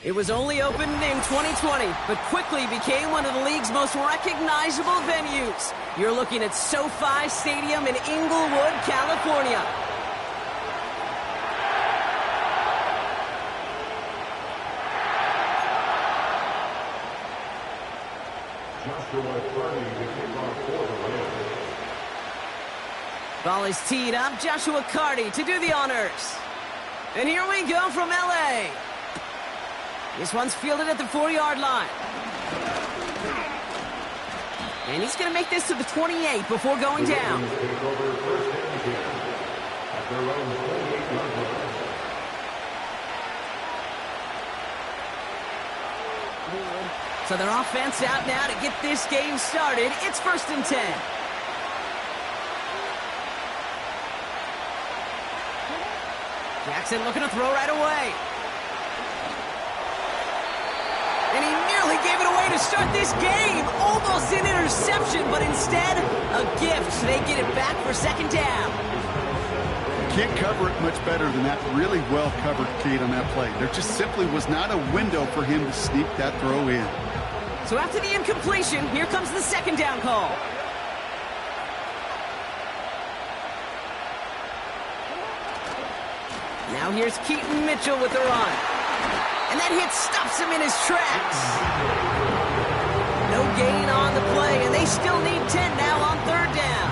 It was only opened in 2020, but quickly became one of the league's most recognizable venues. You're looking at SoFi Stadium in Inglewood, California. Ball is teed up. Joshua Carty to do the honors. And here we go from LA. This one's fielded at the 4-yard line. And he's going to make this to the 28 before going down. So their offense out now to get this game started. It's 1st and 10. Jackson looking to throw right away. And he nearly gave it away to start this game. Almost an interception, but instead, a gift. They get it back for 2nd down. Can't cover it much better than that. Really well covered, Kate, on that play. There just simply was not a window for him to sneak that throw in. So after the incompletion, here comes the 2nd down call. Now here's Keaton Mitchell with the run. And that hit stops him in his tracks. No gain on the play, and they still need 10 now on 3rd down.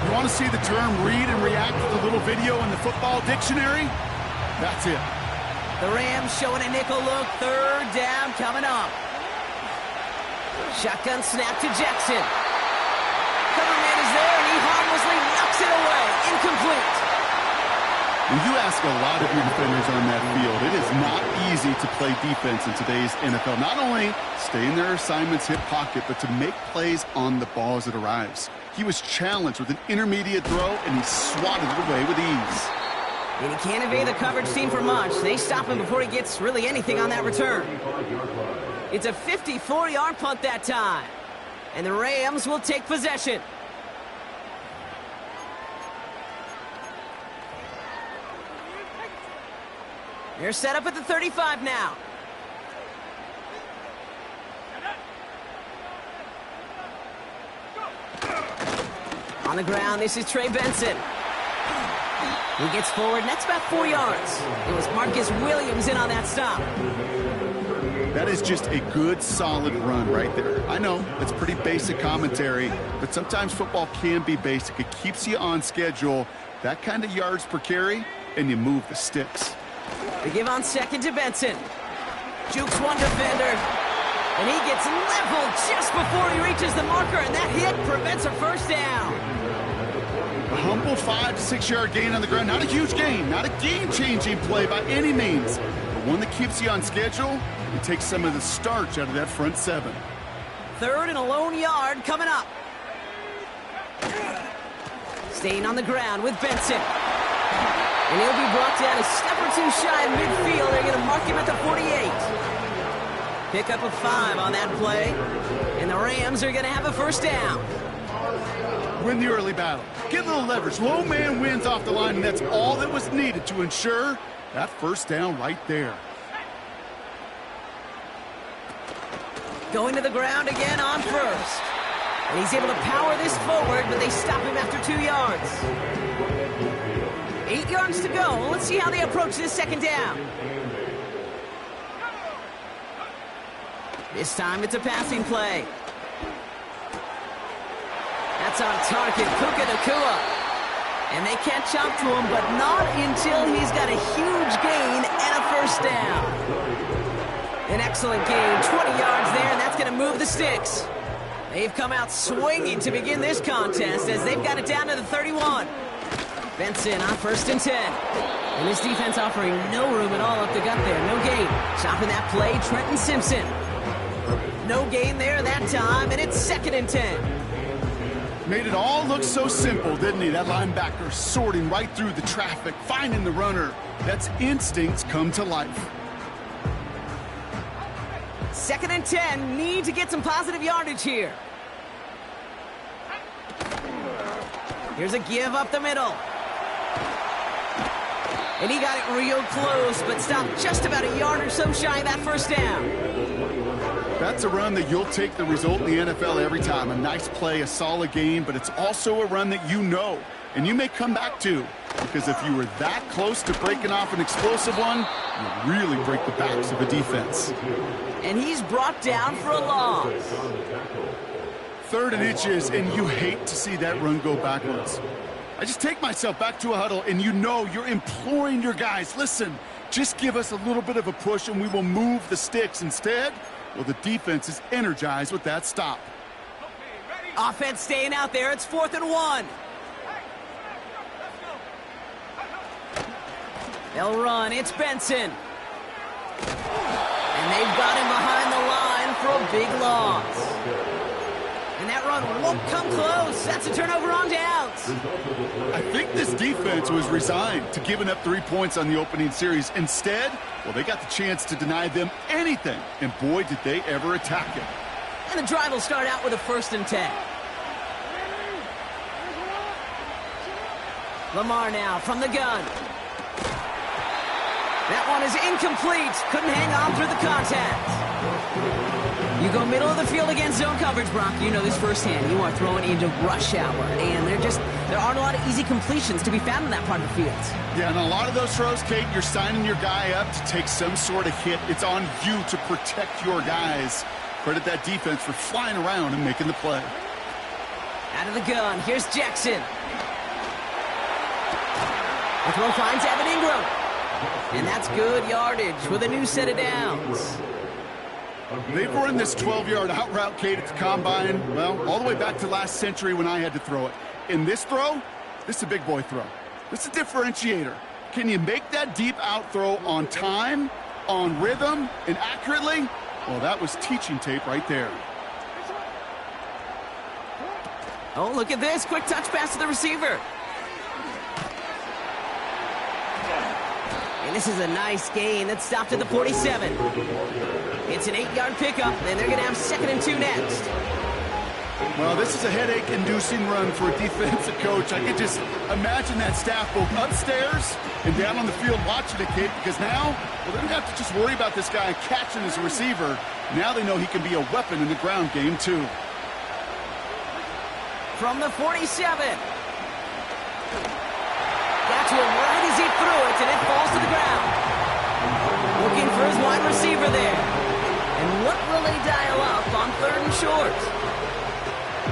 You want to see the term read and react to the little video in the football dictionary? That's it. The Rams showing a nickel look. 3rd down coming up. Shotgun snap to Jackson. Cover man is there, and he harmlessly knocks it away. Incomplete. When you ask a lot of your defenders on that field, it is not easy to play defense in today's NFL. Not only stay in their assignments, hip pocket, but to make plays on the ball as it arrives. He was challenged with an intermediate throw, and he swatted it away with ease. And he can't evade the coverage team for much. They stop him before he gets really anything on that return. It's a 54-yard punt that time. And the Rams will take possession. They're set up at the 35 now. On the ground, this is Trey Benson. He gets forward, and that's about 4 yards. It was Marcus Williams in on that stop. That is just a good, solid run right there. I know, it's pretty basic commentary, but sometimes football can be basic. It keeps you on schedule, that kind of yards per carry, and you move the sticks. They give on 2nd to Benson. Jukes one defender, and he gets leveled just before he reaches the marker, and that hit prevents a 1st down. A humble 5 to 6 yard gain on the ground. Not a huge gain, not a game-changing play by any means, but one that keeps you on schedule and takes some of the starch out of that front 7. 3rd and a lone yard coming up. Staying on the ground with Benson. And he'll be brought down a step or 2 shy of midfield. They're going to mark him at the 48. Pick up a 5 on that play. And the Rams are going to have a 1st down. Win the early battle. Get a little leverage. Low man wins off the line, and that's all that was needed to ensure that 1st down right there. Going to the ground again on 1st. And he's able to power this forward, but they stop him after 2 yards. 8 yards to go. Let's see how they approach this 2nd down. This time it's a passing play. That's on target, Puka Nacua. And they catch up to him, but not until he's got a huge gain and a 1st down. An excellent gain, 20 yards there, and that's going to move the sticks. They've come out swinging to begin this contest as they've got it down to the 31. Benson on 1st and 10. And this defense offering no room at all up the gut there. No gain. Stopping that play, Trenton Simpson. No gain there that time, and it's 2nd and 10. Made it all look so simple, didn't he? That linebacker sorting right through the traffic, finding the runner. That's instincts come to life. 2nd and 10. Need to get some positive yardage here. Here's a give up the middle. And he got it real close, but stopped just about a yard or so shy of that first down. That's a run that you'll take the result in the NFL every time. A nice play, a solid game, but it's also a run that you know, and you may come back to. Because if you were that close to breaking off an explosive one, you really break the backs of a defense. And he's brought down for a loss. 3rd and inches, and you hate to see that run go backwards. I just take myself back to a huddle, and you know you're imploring your guys, listen, just give us a little bit of a push and we will move the sticks. Instead, well, the defense is energized with that stop. Offense staying out there. It's 4th and 1. They'll run. It's Benson. And they've got him behind the line for a big loss. And that run won't come close. That's a turnover on downs. I think this defense was resigned to giving up 3 points on the opening series. Instead, well, they got the chance to deny them anything. And boy, did they ever attack it. And the drive will start out with a 1st and 10. Lamar now from the gun. That one is incomplete. Couldn't hang on through the contact. You go middle of the field against zone coverage, Brock. You know this firsthand. You are throwing into rush hour. And there aren't a lot of easy completions to be found in that part of the field. Yeah, and a lot of those throws, Kate, you're signing your guy up to take some sort of hit. It's on you to protect your guys. Credit that defense for flying around and making the play. Out of the gun. Here's Jackson. The throw finds Evan Ingram. And that's good yardage with a new set of downs. They've run this 12-yard out route, Kate, at the combine, well, all the way back to last century when I had to throw it. In this throw, this is a big boy throw. This is a differentiator. Can you make that deep out throw on time, on rhythm, and accurately? Well, that was teaching tape right there. Oh, look at this. Quick touch pass to the receiver. And this is a nice gain that stopped at the 47. It's an 8-yard pickup, and they're going to have 2nd and 2 next. Well, this is a headache-inducing run for a defensive coach. I can just imagine that staff both upstairs and down on the field watching the kid, because now, well, they don't have to just worry about this guy catching as a receiver. Now they know he can be a weapon in the ground game, too. From the 47. Got to him right as he threw it, and it falls to the ground. Looking for his wide receiver there. And what will they dial up on 3rd and short?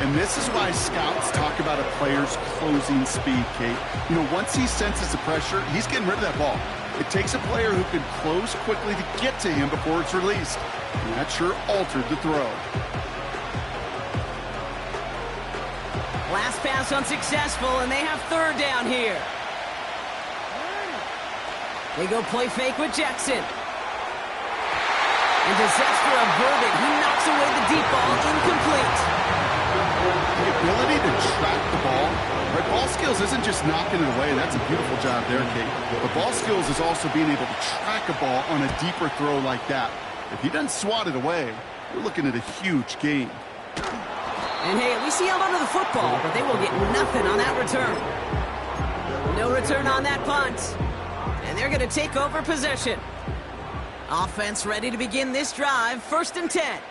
And this is why scouts talk about a player's closing speed, Kate. You know, once he senses the pressure, he's getting rid of that ball. It takes a player who can close quickly to get to him before it's released. And that sure altered the throw. Last pass unsuccessful, and they have 3rd down here. They go play fake with Jackson. And disaster averted. He knocks away the deep ball, incomplete. The ability to track the ball, right? Ball skills isn't just knocking it away. That's a beautiful job there, Kate. But ball skills is also being able to track a ball on a deeper throw like that. If he doesn't swat it away, we're looking at a huge gain. And hey, at least he held onto the football, but they will get nothing on that return. No return on that punt. And they're going to take over possession. Offense ready to begin this drive. 1st and 10.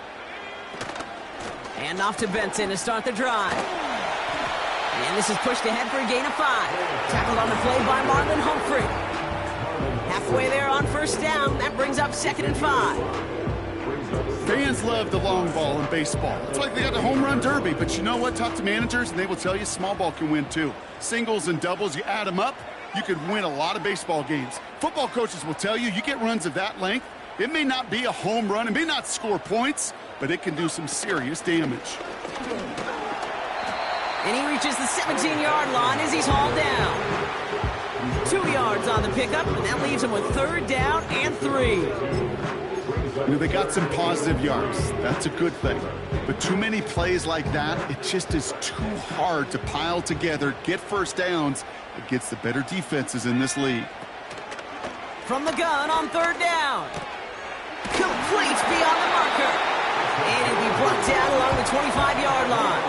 And off to Benson to start the drive. And this is pushed ahead for a gain of 5. Tackled on the play by Marlon Humphrey. Halfway there on 1st down. That brings up 2nd and 5. Fans love the long ball in baseball. It's like they got the home run derby. But you know what? Talk to managers, and they will tell you small ball can win too. Singles and doubles, you add them up, you could win a lot of baseball games. Football coaches will tell you, you get runs of that length, it may not be a home run, it may not score points, but it can do some serious damage. And he reaches the 17-yard line as he's hauled down. 2 yards on the pickup, and that leaves him with 3rd down and 3. You know, they got some positive yards. That's a good thing. But too many plays like that, it just is too hard to pile together, get 1st downs against the better defenses in this league. From the gun on 3rd down. Complete beyond the marker. And he'll be brought down along the 25-yard line.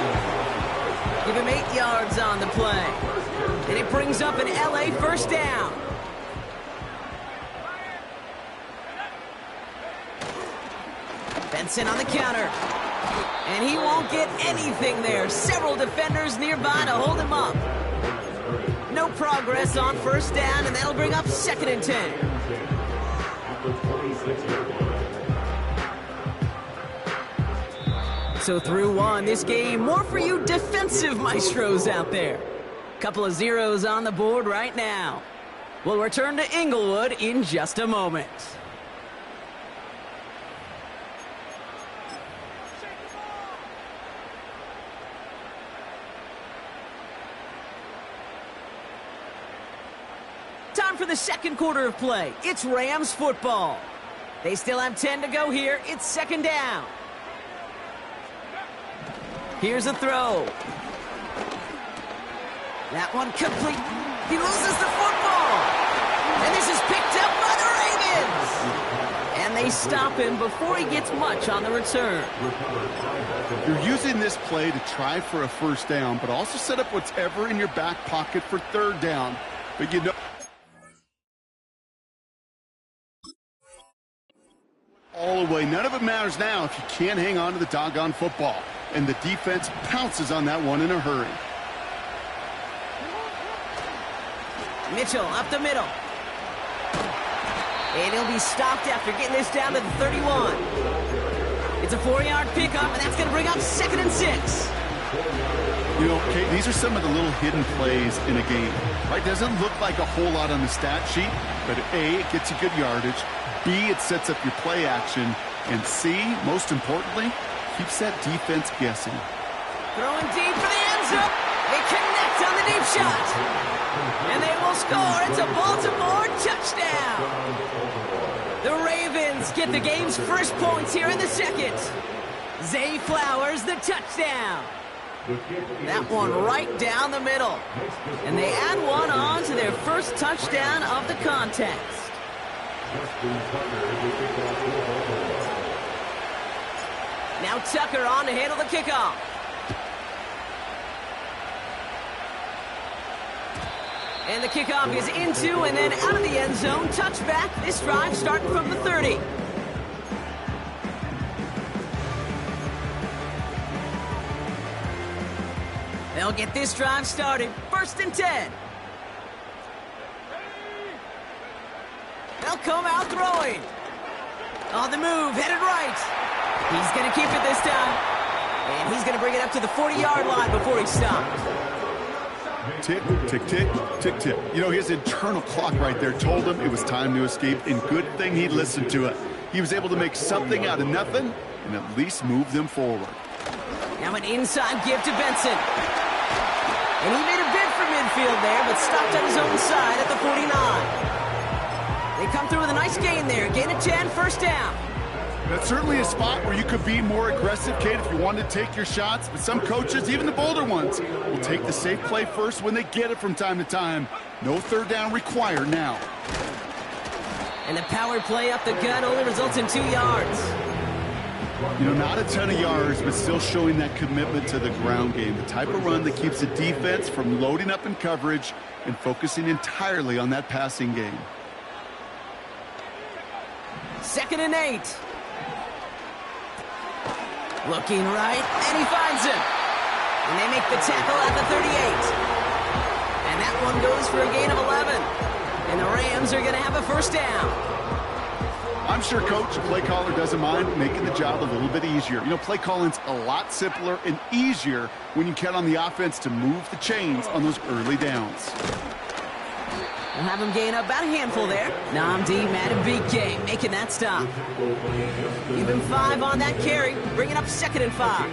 Give him 8 yards on the play. And it brings up an LA 1st down. Benson on the counter. And he won't get anything there. Several defenders nearby to hold him up. No progress on first down, and that'll bring up 2nd and 10. So through one, this game, more for you defensive maestros out there. Couple of zeros on the board right now. We'll return to Inglewood in just a moment. Time for the second quarter of play. It's Rams football. They still have 10 to go here. It's 2nd down. Here's a throw. That one complete. He loses the football. And this is picked up by the Ravens. And they stop him before he gets much on the return. You're using this play to try for a first down, but also set up whatever in your back pocket for 3rd down. But you know, all the way. None of it matters now if you can't hang on to the doggone football. And the defense pounces on that one in a hurry. Mitchell up the middle. And he'll be stopped after getting this down to the 31. It's a 4-yard pickup, and that's going to bring up 2nd and 6. You know, Kate, these are some of the little hidden plays in a game. Right? Doesn't look like a whole lot on the stat sheet, but A, it gets you good yardage. B, it sets up your play action. And C, most importantly, keeps that defense guessing. Throwing deep for the end zone. They connect on the deep shot. And they will score. It's a Baltimore touchdown. The Ravens get the game's first points here in the second. Zay Flowers, the touchdown. That one right down the middle. And they add one on to their first touchdown of the contest. Now Tucker on to handle the kickoff. And the kickoff is into and then out of the end zone. Touchback. This drive starting from the 30. They'll get this drive started. 1st and 10. They'll come out throwing. On the move, headed right. He's going to keep it this time. And he's going to bring it up to the 40-yard line before he stopped. Tick, tick, tick, tick, tick. You know, his internal clock right there told him it was time to escape, and good thing he listened to it. He was able to make something out of nothing and at least move them forward. Now an inside give to Benson. And he made a bid for midfield there, but stopped on his own side at the 49. They come through with a nice gain there. Gain of 10, 1st down. That's certainly a spot where you could be more aggressive, Kate, if you wanted to take your shots. But some coaches, even the bolder ones, will take the safe play first when they get it from time to time. No 3rd down required now. And the power play up the gut only results in 2 yards. You know, not a ton of yards, but still showing that commitment to the ground game. The type of run that keeps the defense from loading up in coverage and focusing entirely on that passing game. 2nd and 8. Looking right, and he finds him. And they make the tackle at the 38. And that one goes for a gain of 11. And the Rams are going to have a 1st down. I'm sure Coach, the play caller, doesn't mind making the job a little bit easier. You know, play calling's a lot simpler and easier when you count on the offense to move the chains on those early downs. We'll have him gain up about a handful there. Namdi Madubuike making that stop. Even 5 on that carry, bringing up 2nd and 5.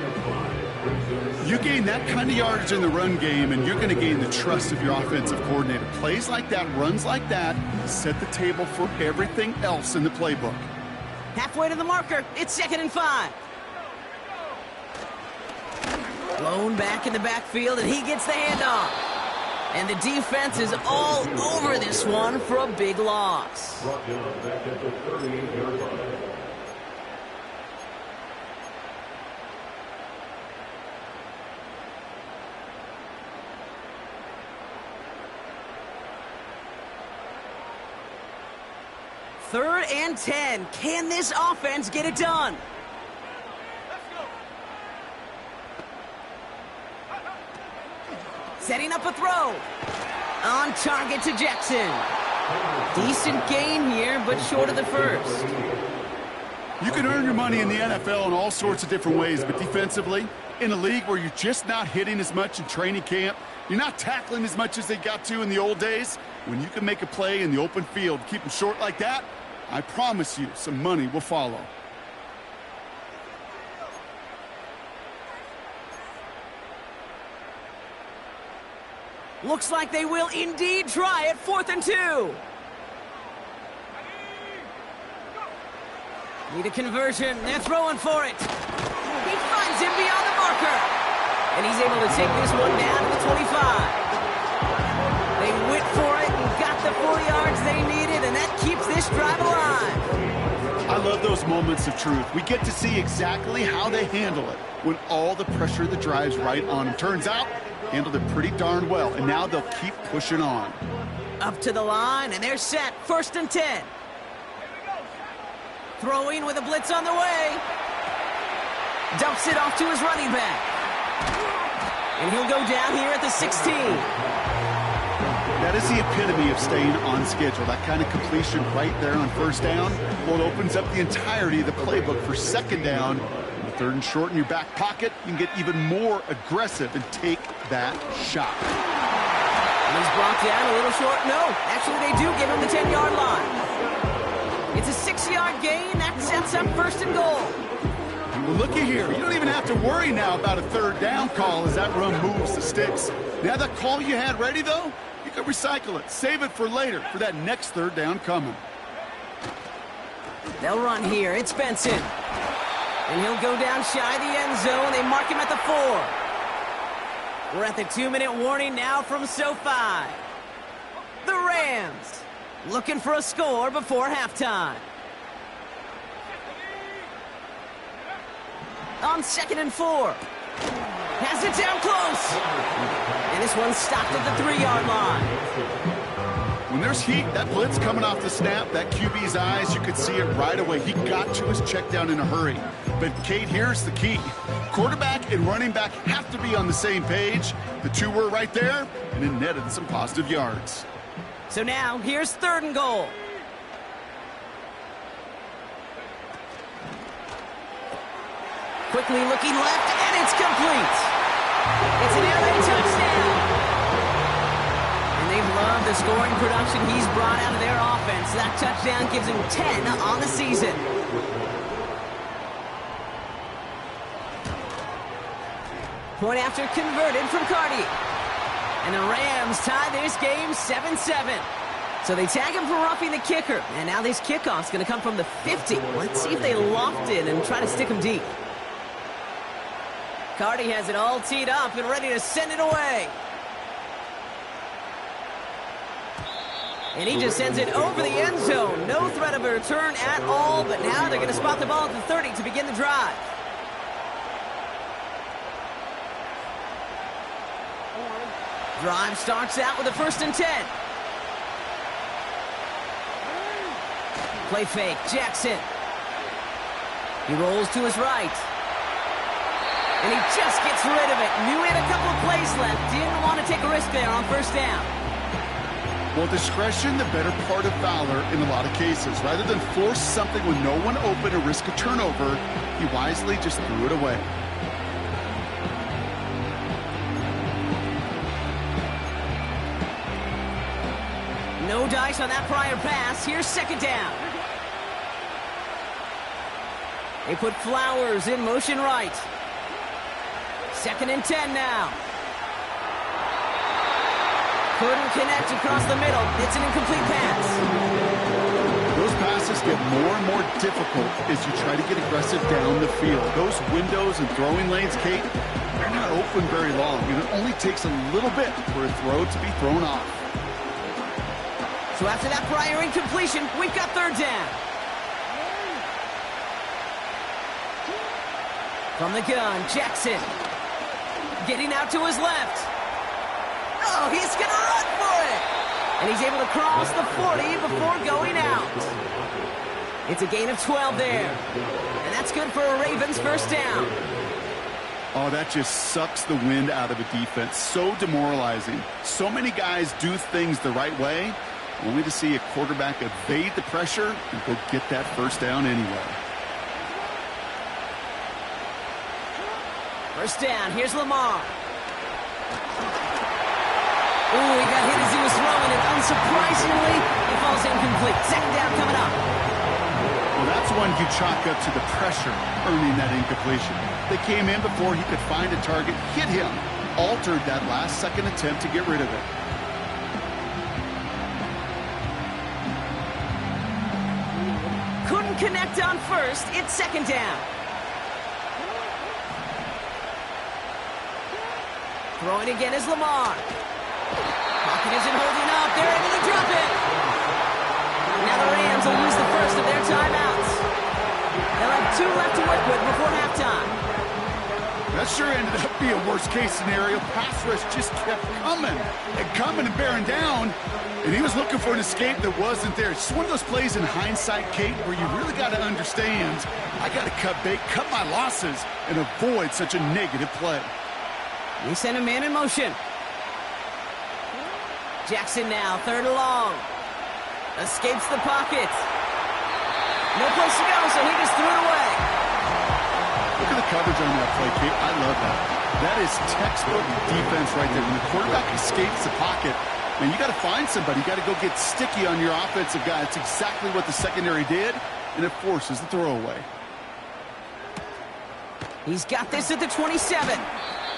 You gain that kind of yardage in the run game, and you're going to gain the trust of your offensive coordinator. Plays like that, runs like that, set the table for everything else in the playbook. Halfway to the marker, it's 2nd and 5. Blown back in the backfield, and he gets the handoff. And the defense is all over this one for a big loss. Third and 10. Can this offense get it done? Setting up a throw. On target to Jackson. Decent gain here, but short of the first. You can earn your money in the NFL in all sorts of different ways, but defensively, in a league where you're just not hitting as much in training camp, you're not tackling as much as they got to in the old days, when you can make a play in the open field, keep them short like that, I promise you some money will follow. Looks like they will indeed try it. 4th and 2. Need a conversion. They're throwing for it. He finds him beyond the marker. And he's able to take this one down to the 25. They went for it and got the 4 yards they needed, and that keeps this drive alive. I love those moments of truth. We get to see exactly how they handle it when all the pressure of the drive's right on them. Turns out, handled it pretty darn well, and now they'll keep pushing on. Up to the line, and they're set. 1st and 10. Throwing with a blitz on the way. Dumps it off to his running back. And he'll go down here at the 16. That is the epitome of staying on schedule. That kind of completion right there on 1st down. Well, it opens up the entirety of the playbook for 2nd down. With 3rd and short in your back pocket, you can get even more aggressive and take that shot. And he's brought down a little short. No, actually they do give him the 10-yard line. It's a 6-yard gain. That sets up 1st and goal. Well, looky here. You don't even have to worry now about a 3rd down call as that run moves the sticks. Now that call you had ready, though, you can recycle it. Save it for later for that next 3rd down coming. They'll run here. It's Benson. And he'll go down shy of the end zone. They mark him at the 4. We're at the 2-minute warning now from SoFi. The Rams looking for a score before halftime. On 2nd and 4. Has it down close. And this one's stopped at the 3-yard line. When there's heat, that blitz coming off the snap, that QB's eyes, you could see it right away. He got to his check down in a hurry. But, Kate, here's the key. Quarterback and running back have to be on the same page. The two were right there, and it netted some positive yards. So now, here's 3rd and goal. Quickly looking left, and it's complete. It's an air raid touchdown. And they've loved the scoring production he's brought out of their offense. That touchdown gives him 10 on the season. Point after converted from Cardi. And the Rams tie this game 7-7. So they tag him for roughing the kicker. And now this kickoff's going to come from the 50. Let's see if they loft it and try to stick him deep. Cardi has it all teed up and ready to send it away. And he just sends it over the end zone. No threat of a return at all, but now they're going to spot the ball at the 30 to begin the drive. Drive starts out with a 1st and 10. Play fake, Jackson. He rolls to his right. And he just gets rid of it. Knew he had a couple of plays left. Didn't want to take a risk there on 1st down. Well, discretion, the better part of valor in a lot of cases. Rather than force something with no one open or risk a turnover, he wisely just threw it away. No dice on that prior pass. Here's 2nd down. They put Flowers in motion right. 2nd and 10 now. Couldn't connect across the middle. It's an incomplete pass. Those passes get more and more difficult as you try to get aggressive down the field. Those windows and throwing lanes, Kate, they're not open very long. And it only takes a little bit for a throw to be thrown off. So after that prior incompletion, we've got 3rd down. From the gun, Jackson. Getting out to his left. Oh, he's going to run for it. And he's able to cross the 40 before going out. It's a gain of 12 there. And that's good for a Ravens 1st down. Oh, that just sucks the wind out of a defense. So demoralizing. So many guys do things the right way, only to see a quarterback evade the pressure and go get that first down anyway. First down, here's Lamar. Ooh, he got hit as he was throwing, and unsurprisingly, he falls incomplete. Second down coming up. Well, that's one you chalk up to the pressure earning that incompletion. They came in before he could find a target, hit him, altered that last-second attempt to get rid of it. Couldn't connect on first. It's second down. Throwing again is Lamar. Pocket isn't holding up. They're able to drop it. Now the Rams will use the first of their timeouts. They'll have 2 left to work with before halftime. That sure ended up being a worst-case scenario. Pass rush just kept coming and bearing down, and he was looking for an escape that wasn't there. It's just one of those plays in hindsight, Kate, where you really got to understand, I got to cut bait, cut my losses, and avoid such a negative play. They send a man in motion. Jackson now, third and long. Escapes the pocket. No place to go, so he just threw it away. Look at the coverage on that play, Kate. I love that. That is textbook defense right there. When the quarterback escapes the pocket, man, you got to find somebody. You got to go get sticky on your offensive guy. It's exactly what the secondary did, and it forces the throwaway. He's got this at the 27.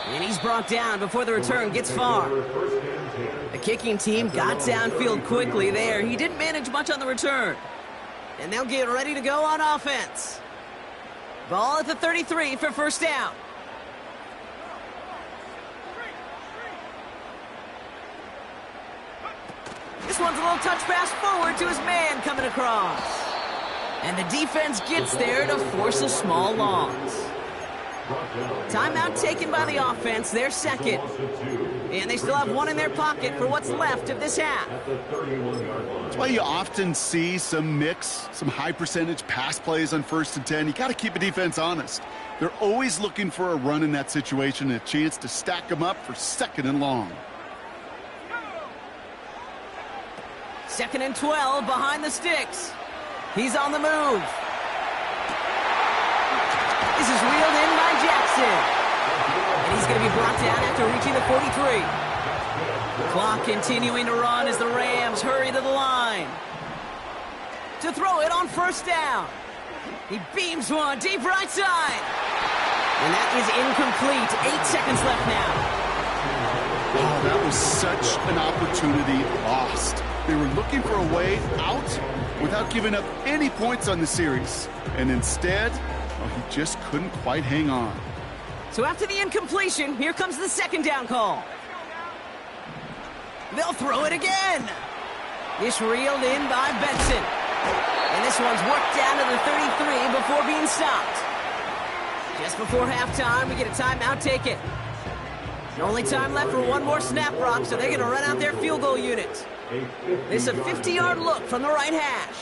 And he's brought down before the return gets far. The kicking team got downfield quickly there. He didn't manage much on the return. And they'll get ready to go on offense. Ball at the 33 for first down. This one's a little touch pass forward to his man coming across. And the defense gets there to force a small loss. Timeout taken by the offense, their second. And they still have one in their pocket for what's left of this half. That's why you often see some mix, some high-percentage pass plays on 1st and 10. You got to keep a defense honest. They're always looking for a run in that situation and a chance to stack them up for 2nd and long. 2nd and 12 behind the sticks. He's on the move. This is reeled in by Jackson. And he's going to be brought down after reaching the 43. Clock continuing to run as the Rams hurry to the line. To throw it on first down. He beams one deep right side. And that is incomplete. 8 seconds left now. Oh, that was such an opportunity lost. They were looking for a way out without giving up any points on the series. And instead, well, he just couldn't quite hang on. So after the incompletion, here comes the second down call. They'll throw it again. This reeled in by Benson. And this one's worked down to the 33 before being stopped. Just before halftime, we get a timeout taken. Only time left for one more snap, Brock, so they're going to run out their field goal unit. This is a 50-yard look from the right hash.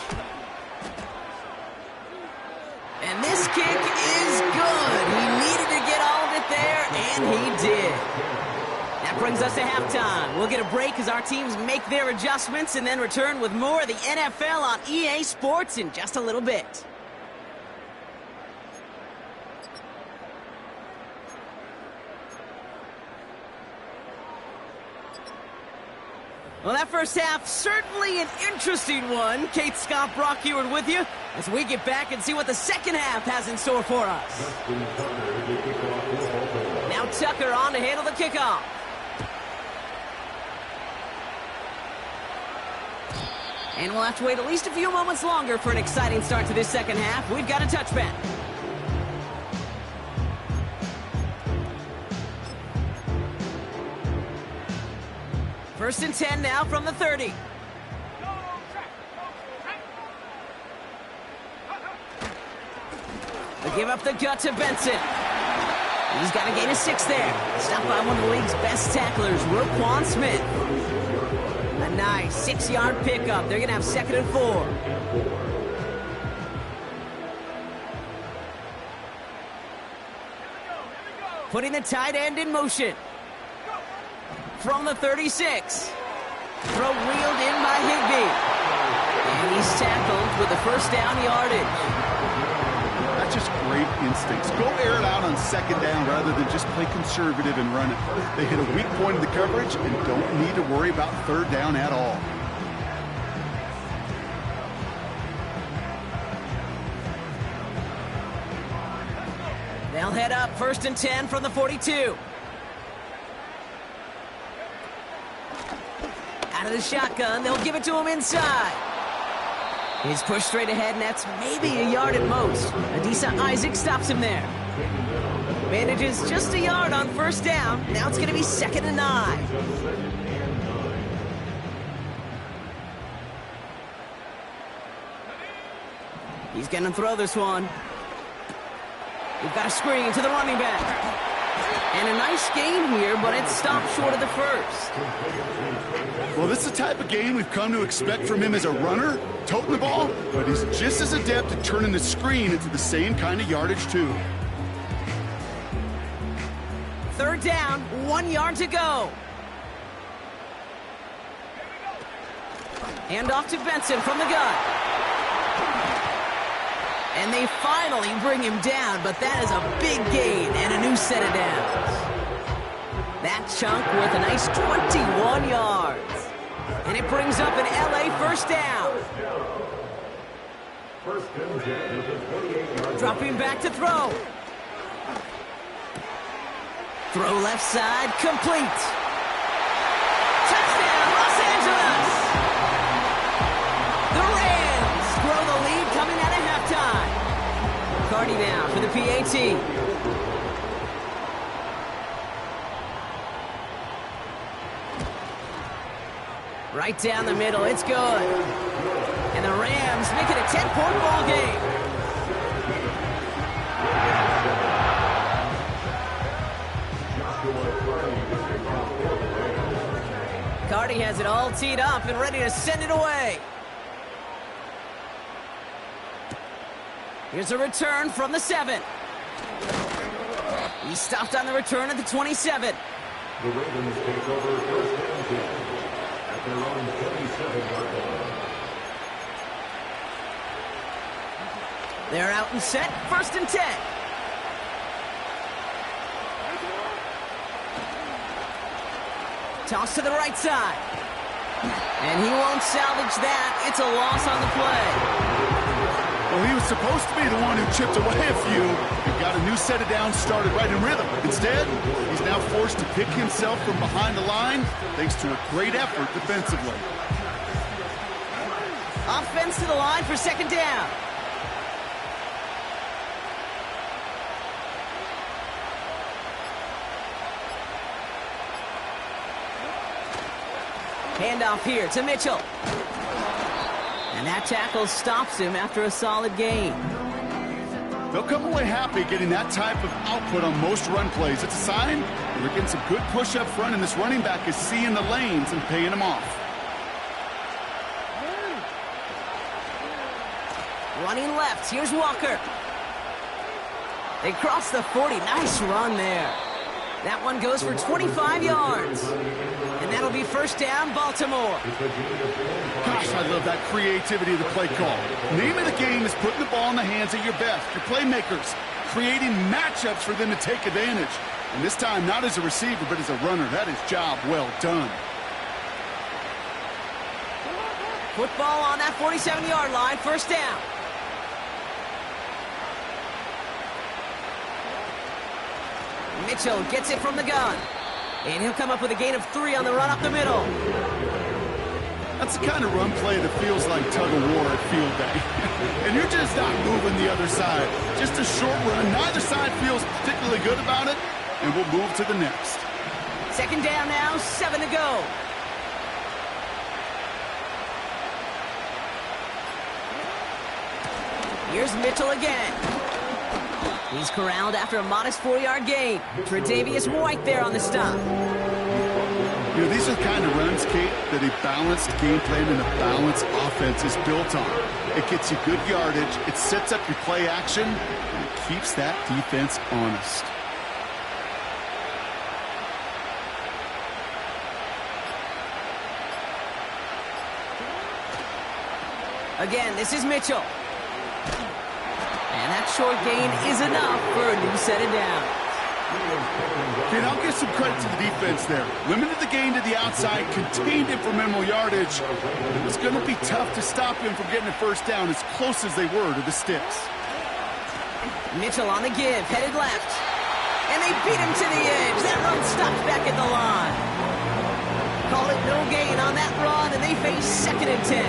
And this kick is good. He needed to get all of it there, and he did. That brings us to halftime. We'll get a break as our teams make their adjustments and then return with more of the NFL on EA Sports in just a little bit. Well, that first half, certainly an interesting one. Kate Scott, Brock Huard with you as we get back and see what the second half has in store for us. Now Tucker on to handle the kickoff. And we'll have to wait at least a few moments longer for an exciting start to this second half. We've got a touchback. First and 10 now from the 30. They give up the gut to Benson. He's got a gain of 6 there. Stopped by one of the league's best tacklers, Roquan Smith. A nice 6-yard pickup. They're going to have 2nd and 4. Putting the tight end in motion. From the 36. Throw wheeled in by Higbee. And he's tackled with a first down yardage. That's just great instincts. Go air it out on second down rather than just play conservative and run it. They hit a weak point in the coverage and don't need to worry about third down at all. They'll head up 1st and 10 from the 42. Out of the shotgun, they'll give it to him inside. He's pushed straight ahead, and that's maybe a yard at most. Adisa Isaac stops him there. Manages just a yard on first down. Now it's going to be 2nd and 9. He's going to throw this one. We've got a screen to the running back. And a nice gain here, but it stopped short of the first. Well, this is the type of game we've come to expect from him as a runner, toting the ball, but he's just as adept at turning the screen into the same kind of yardage, too. 3rd down, 1 yard to go. Hand off to Benson from the gun. And they finally bring him down, but that is a big gain and a new set of downs. That chunk with a nice 21 yards. And it brings up an LA first down. Dropping back to throw. Throw left side, complete. Touchdown, Los Angeles! The Rams grow the lead coming out of halftime. Cardi now for the PAT. Right down the middle, it's good. And the Rams make it a 10-point ball game. Cardi has it all teed up and ready to send it away. Here's a return from the 7. He stopped on the return at the 27. The Ravens take over 1st and 10 at their own 27-yard line. They're out and set, 1st and 10. Toss to the right side. And he won't salvage that. It's a loss on the play. Well, he was supposed to be the one who chipped away a few and got a new set of downs started right in rhythm. Instead, he's now forced to pick himself from behind the line thanks to a great effort defensively. Offense to the line for 2nd down. Handoff here to Mitchell. And that tackle stops him after a solid gain. They'll come away happy getting that type of output on most run plays. It's a sign they're getting some good push up front, and this running back is seeing the lanes and paying them off. Running left, here's Walker. They cross the 40, nice run there. That one goes for 25 yards. And that'll be 1st down, Baltimore. Gosh, I love that creativity of the play call. Name of the game is putting the ball in the hands of your best, your playmakers, creating matchups for them to take advantage. And this time, not as a receiver, but as a runner. That is job well done. Football on that 47-yard line, 1st down. Mitchell gets it from the gun. And he'll come up with a gain of 3 on the run up the middle. That's the kind of run play that feels like tug-of-war at field day. And you're just not moving the other side. Just a short run. Neither side feels particularly good about it. And we'll move to the next. 2nd down now, 7 to go. Here's Mitchell again. He's corralled after a modest 4-yard gain. Tre'Davious White there on the stop. You know, these are the kind of runs, Kate, that a balanced game plan and a balanced offense is built on. It gets you good yardage, it sets up your play action, and it keeps that defense honest. Again, this is Mitchell. And that short gain is enough for a new set of downs. And I'll give some credit to the defense there. Limited the gain to the outside, contained him for minimal yardage. It was going to be tough to stop him from getting a first down as close as they were to the sticks. Mitchell on the give, headed left. And they beat him to the edge. That run stopped back at the line. Call it no gain on that run, and they face 2nd and 10.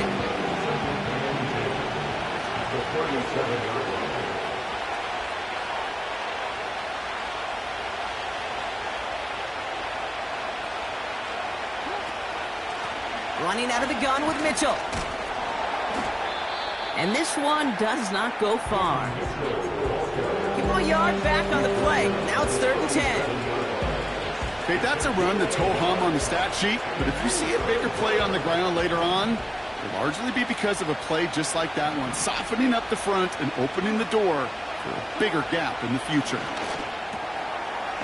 The 47-yard line. Running out of the gun with Mitchell. And this one does not go far. Give him a yard back on the play. Now it's 3rd and 10. Okay, that's a run that's ho-hum on the stat sheet, but if you see a bigger play on the ground later on, it'll largely be because of a play just like that one, softening up the front and opening the door for a bigger gap in the future.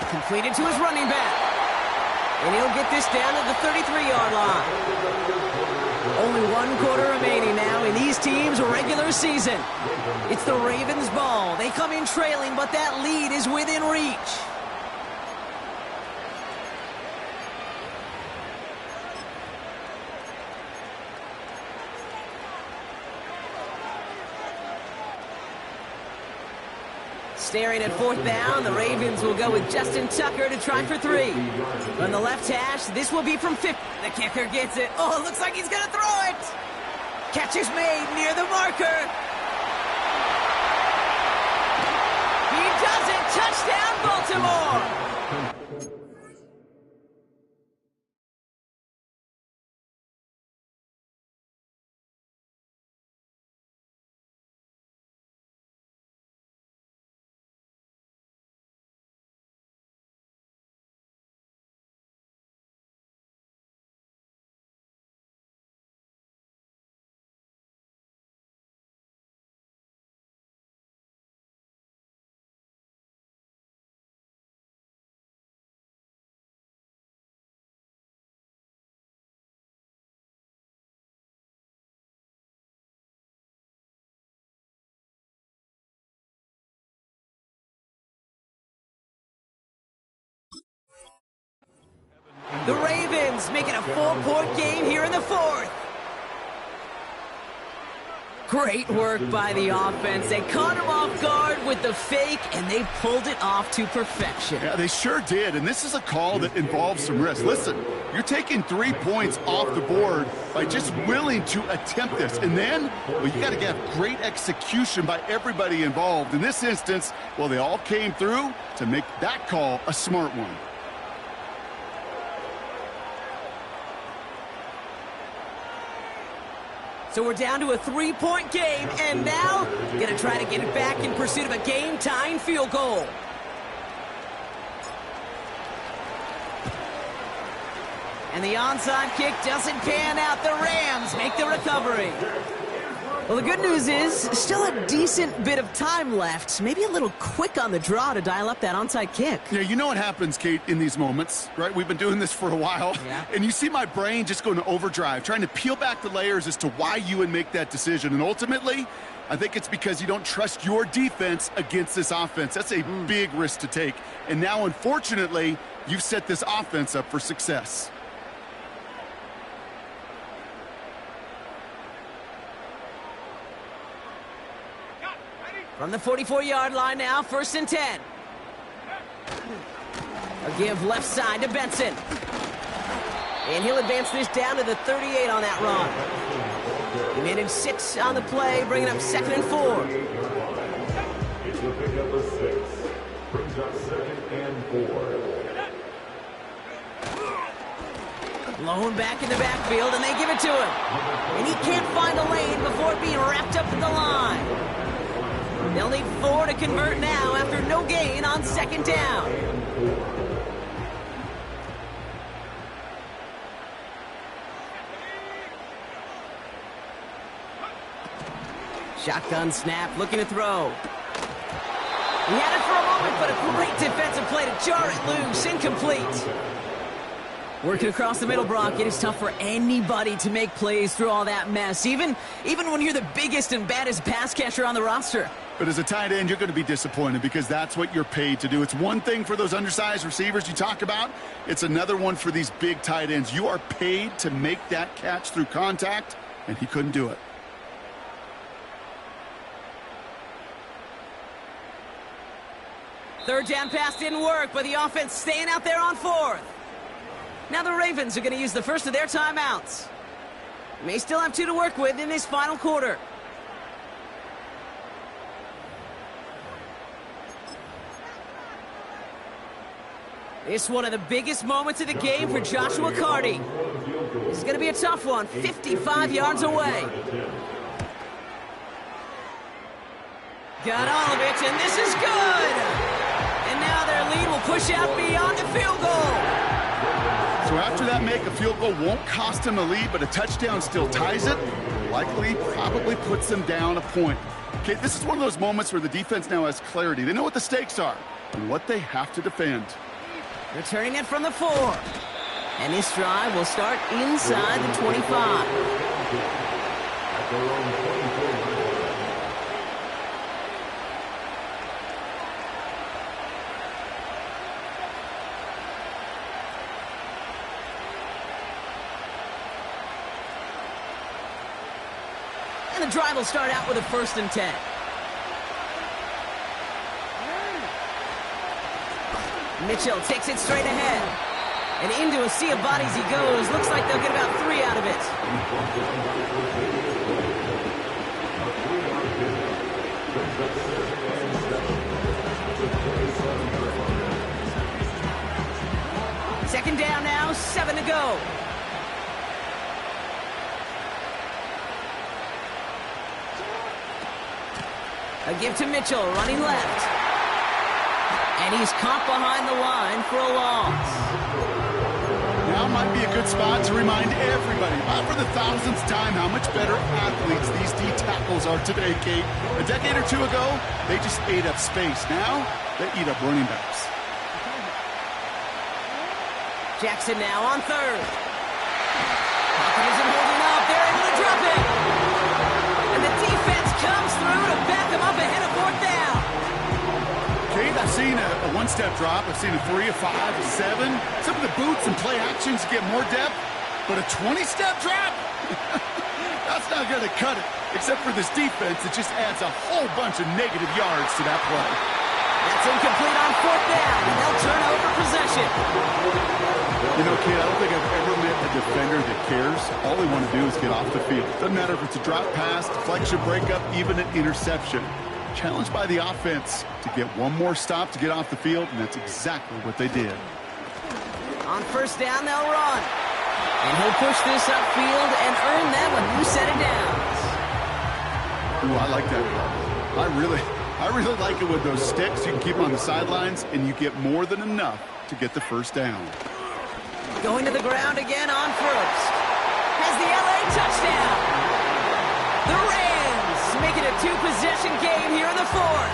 Completed to his running back. And he'll get this down to the 33-yard line. Only 1 quarter remaining now in these teams' regular season. It's the Ravens' ball. They come in trailing, but that lead is within reach. Staring at 4th down, the Ravens will go with Justin Tucker to try for 3. On the left hash, this will be from 50. The kicker gets it. Oh, it looks like he's going to throw it. Catch is made near the marker. He does it. Touchdown, Baltimore. The Ravens making a 4-point game here in the 4th. Great work by the offense. They caught him off guard with the fake, and they pulled it off to perfection. Yeah, they sure did, and this is a call that involves some risk. Listen, you're taking 3 points off the board by just willing to attempt this, and then, well, you got to get great execution by everybody involved. In this instance, well, they all came through to make that call a smart one. So we're down to a 3-point game, and now going to try to get it back in pursuit of a game-tying field goal. And the onside kick doesn't pan out. The Rams make the recovery. Well, the good news is still a decent bit of time left. Maybe a little quick on the draw to dial up that onside kick. Yeah, you know what happens, Kate, in these moments, right? We've been doing this for a while. Yeah. And you see my brain just going to overdrive, trying to peel back the layers as to why you would make that decision. And ultimately, I think it's because you don't trust your defense against this offense. That's a big risk to take. And now, unfortunately, you've set this offense up for success. From the 44-yard line now, 1st and 10. A give left side to Benson. And he'll advance this down to the 38 on that run. He managed 6 on the play, bringing up 2nd and 4. It's a pick up of 6. Brings up 2nd and 4. Blown back in the backfield, and they give it to him. And he can't find a lane before being wrapped up at the line. They'll need 4 to convert now after no gain on 2nd down. Shotgun snap, looking to throw. He had it for a moment, but a great defensive play to jar it loose, incomplete. Working across the middle, Brock, it is tough for anybody to make plays through all that mess, even when you're the biggest and baddest pass catcher on the roster. But as a tight end, you're going to be disappointed because that's what you're paid to do. It's one thing for those undersized receivers you talk about. It's another one for these big tight ends. You are paid to make that catch through contact, and he couldn't do it. Third down pass didn't work, but the offense staying out there on fourth. Now the Ravens are going to use the first of their timeouts. May still have 2 to work with in this final quarter. It's one of the biggest moments of the game for Joshua Carty. This is going to be a tough one, 55 yards away. Got Olovich, and this is good! And now their lead will push out beyond the field goal. So after that make, a field goal won't cost them a lead, but a touchdown still ties it. Likely, probably puts them down a point. Okay, this is one of those moments where the defense now has clarity. They know what the stakes are and what they have to defend. Returning it from the 4. And this drive will start inside the 25. And the drive will start out with a 1st and 10. Mitchell takes it straight ahead. And into a sea of bodies he goes. Looks like they'll get about 3 out of it. Second down now, 7 to go. A give to Mitchell, running left. And he's caught behind the line for a loss. Now might be a good spot to remind everybody, not for the 1000th time, how much better athletes these D tackles are today, Kate. A decade or 2 ago, they just ate up space. Now, they eat up running backs. Jackson now on 3rd. Pocket isn't holding up. They're able to drop it. And the defense comes through to back them up ahead of 4th down. Kate, I've seen a 1-step drop. I've seen a 3, a 5, a 7. Some of the boots and play actions get more depth. But a 20-step drop? That's not going to cut it. Except for this defense, it just adds a whole bunch of negative yards to that play. That's incomplete on 4th down, and they'll turn over possession. You know, Kate, I don't think I've ever met a defender that cares. All they want to do is get off the field. Doesn't matter if it's a drop pass, deflection, breakup, even an interception. Challenged by the offense to get one more stop to get off the field, and that's exactly what they did. On 1st down, they'll run. And he'll push this upfield and earn them a new set of downs. Ooh, I like that. I really like it with those sticks you can keep on the sidelines, and you get more than enough to get the 1st down. Going to the ground again on 1st. Has the LA touchdown. The Rams make it a 2-possession game here in the 4th.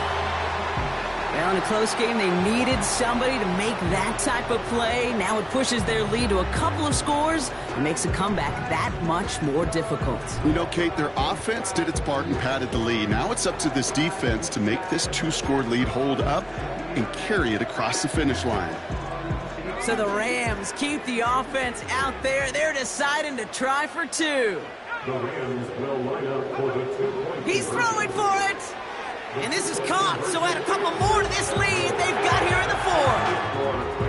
Well, in a close game, they needed somebody to make that type of play. Now it pushes their lead to a couple of scores and makes a comeback that much more difficult. You know, Kate, their offense did its part and padded the lead. Now it's up to this defense to make this 2-score lead hold up and carry it across the finish line. So the Rams keep the offense out there. They're deciding to try for 2. The Rams will line up for the 2-point. He's throwing for it. And this is caught, so add a couple more to this lead they've got here in the 4th.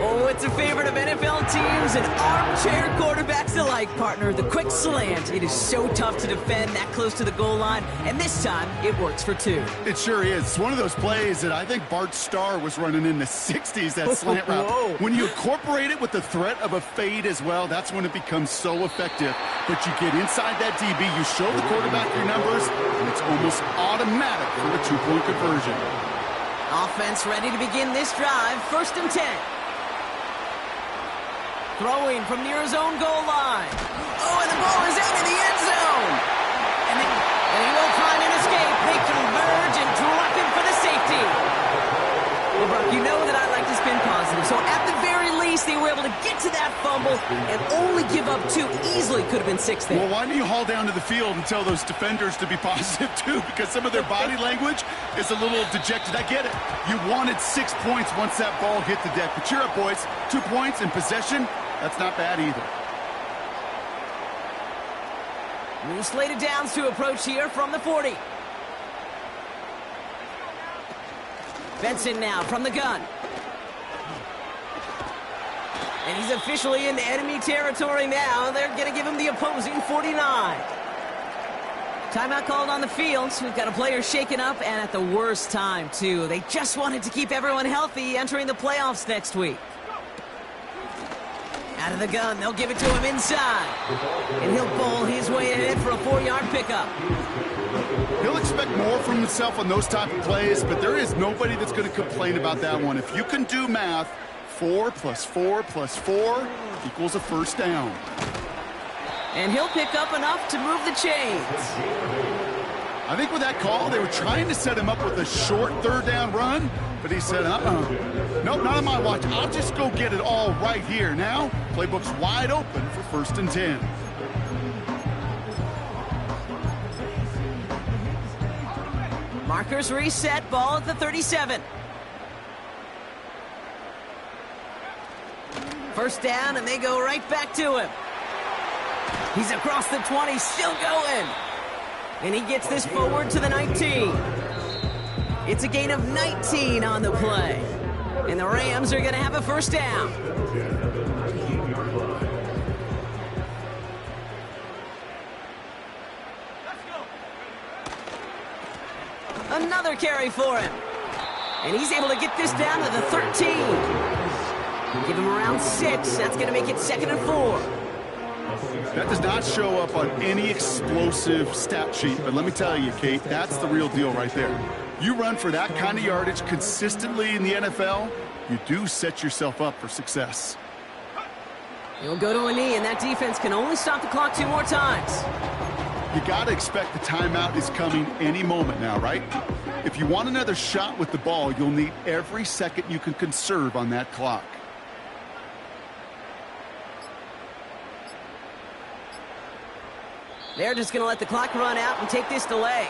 Oh, it's a favorite of NFL teams and armchair quarterbacks alike, partner. The quick slant. It is so tough to defend that close to the goal line, and this time it works for 2. It sure is. It's one of those plays that I think Bart Starr was running in the 60s, that slant route. Whoa. When you incorporate it with the threat of a fade as well, that's when it becomes so effective. But you get inside that DB, you show the quarterback your numbers, and it's almost automatic for a 2-point conversion. Offense ready to begin this drive. 1st and 10. Throwing from near his own goal line. Oh, and the ball is out in the end zone. And he will find an escape. They converge and drop him for the safety. Well, Brock, you know that I like to spin positive. So at the very least, they were able to get to that fumble trouble and only give up 2. Easily could have been 6 there. Well, why don't you haul down to the field and tell those defenders to be positive, too? Because some of their body language is a little dejected. I get it. You wanted 6 points once that ball hit the deck. But cheer up, boys. 2 points in possession, that's not bad either. New slated downs to approach here from the 40. Benson now from the gun. And he's officially in enemy territory now. They're going to give him the opposing 49. Timeout called on the field. We've got a player shaken up, and at the worst time, too. They just wanted to keep everyone healthy entering the playoffs next week. Out of the gun, they'll give it to him inside. And he'll bowl his way in for a 4-yard pickup. He'll expect more from himself on those type of plays, but there is nobody that's going to complain about that one. If you can do math, 4 + 4 + 4 equals a first down. And he'll pick up enough to move the chains. I think with that call, they were trying to set him up with a short 3rd down run, but he said, nope, not on my watch. I'll just go get it all right here. Now, playbook's wide open for 1st and 10. Markers reset, ball at the 37. First down, and they go right back to him. He's across the 20, still going. And he gets this forward to the 19. It's a gain of 19 on the play. And the Rams are going to have a first down. Another carry for him. And he's able to get this down to the 13. Give him around 6. That's going to make it 2nd and 4. That does not show up on any explosive stat sheet, but let me tell you, Kate, that's the real deal right there. You run for that kind of yardage consistently in the NFL, you do set yourself up for success. He'll go to a knee, and that defense can only stop the clock 2 more times. You got to expect the timeout is coming any moment now, right? If you want another shot with the ball, you'll need every second you can conserve on that clock. They're just going to let the clock run out and take this delay.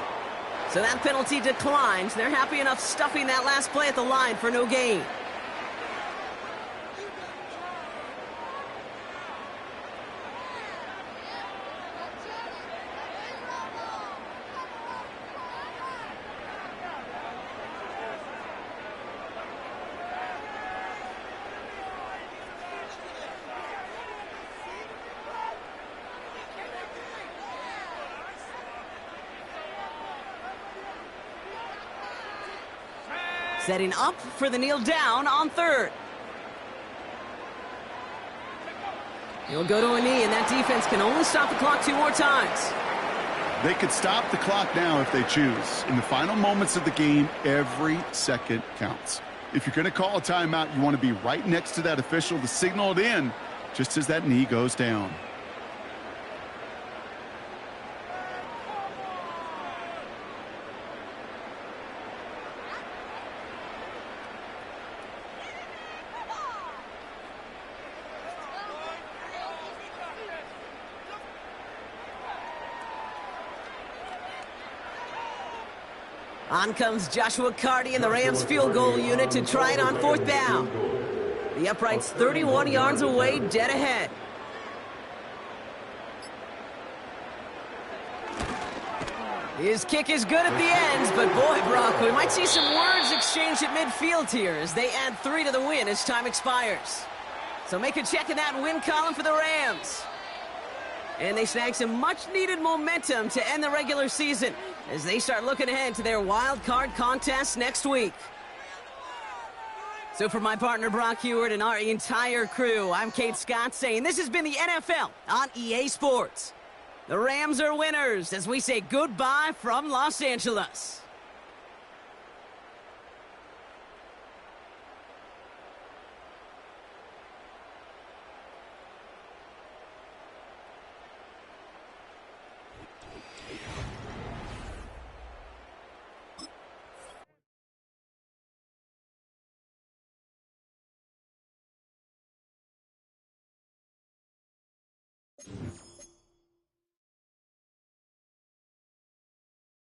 So that penalty declines. They're happy enough stuffing that last play at the line for no gain. Setting up for the kneel down on 3rd. He'll go to a knee, and that defense can only stop the clock 2 more times. They could stop the clock now if they choose. In the final moments of the game, every second counts. If you're going to call a timeout, you want to be right next to that official to signal it in just as that knee goes down. On comes Joshua Carty and the Rams field goal unit to try it on 4th down. The upright's 31 yards away, dead ahead. His kick is good at the ends, but boy, Brock, we might see some words exchanged at midfield here as they add 3 to the win as time expires. So make a check in that win column for the Rams. And they snag some much-needed momentum to end the regular season as they start looking ahead to their wild card contest next week. So for my partner Brock Huard and our entire crew, I'm Kate Scott saying this has been the NFL on EA Sports. The Rams are winners as we say goodbye from Los Angeles.